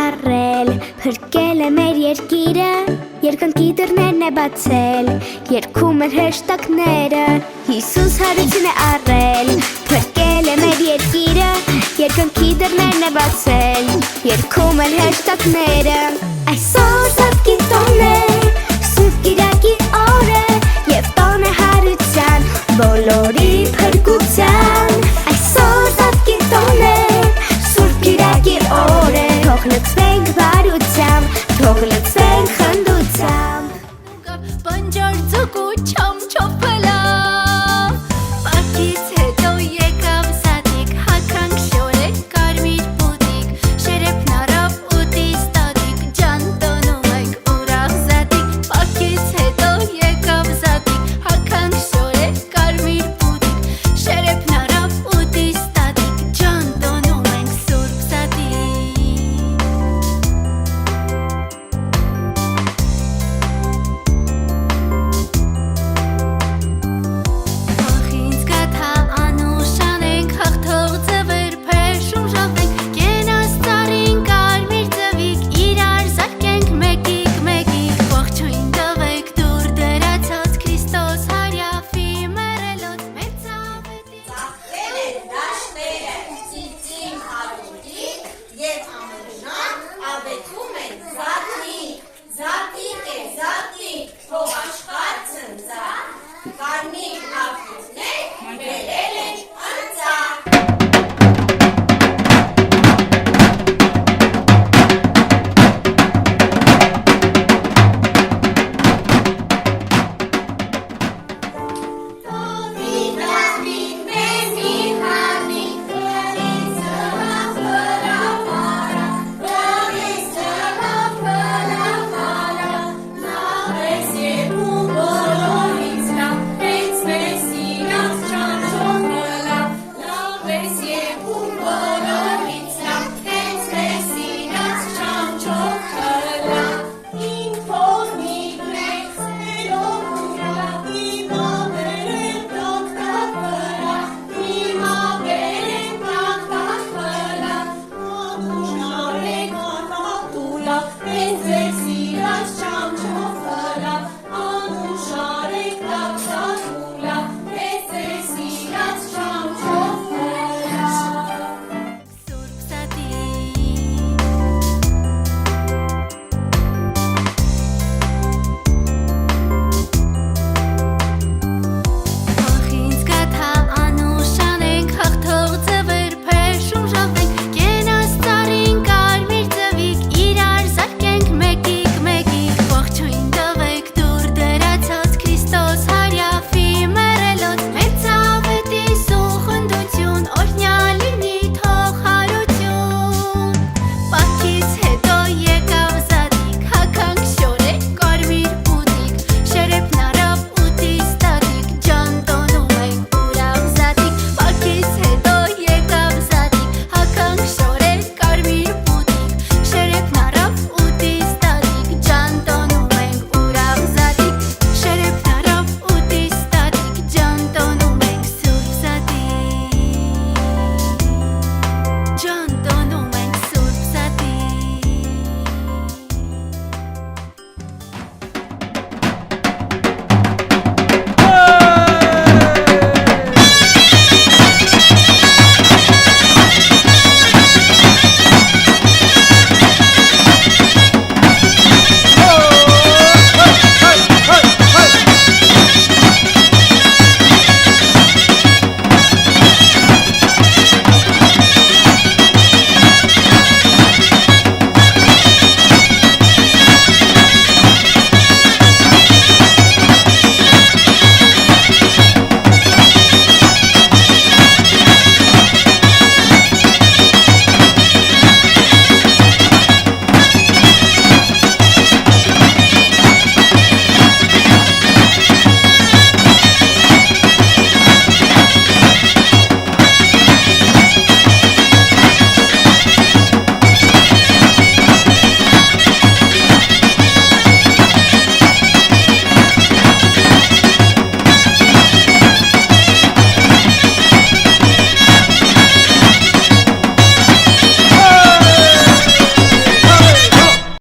առել, փրկել է մեր երկիրը, երկնքի դռներն է բացել, երգում էր հրեշտակները, Հիսուս հարություն է առել, փրկել է մեր երկիրը, երկնքի դռներն է բացել, երգում էր հրեշտակները, այսօր Սատկի տոն է, Սուրբ Կիրակի օր է, և տոն է հարության, բոլորի փրկության, այսօր Սատկի տոն է, Սուրբ Կիրակի օր է, թող լցվենք բարությամբ, թող լցվենք խնդությամբ, բնջար ձուկու չամչով փլավ, պարքից հետո եկավ Սատիկ, հագանք շորեր կարմիր պուտիկ, շերեփն առավ ուտի ստատիկ, ջան տոնում ենք ուրախ Սատիկ, պարքից հետո եկավ Սատիկ, հագանք շորեր կարմիր պուտիկ, շերեփն առավ ուտի ստատիկ, ջան տոնում ենք Սուրբ Սատիկ։ Ախինց գաթա անուշանենք, հաղթող ձվեր փեշում ժողվենք, կենաս ծառին կարմիր ձվիկ, իրար զարկենք մեկիկ մեկիկ, ողջույն տվեք դուր դրացած Քրիստոս հարյաֆի մեռելոց մեր ծավետի։ Ծաղկել են դաշտերը, ծիծին հարուտիկ, և ամենժան աբեթում են զատիկ, զատի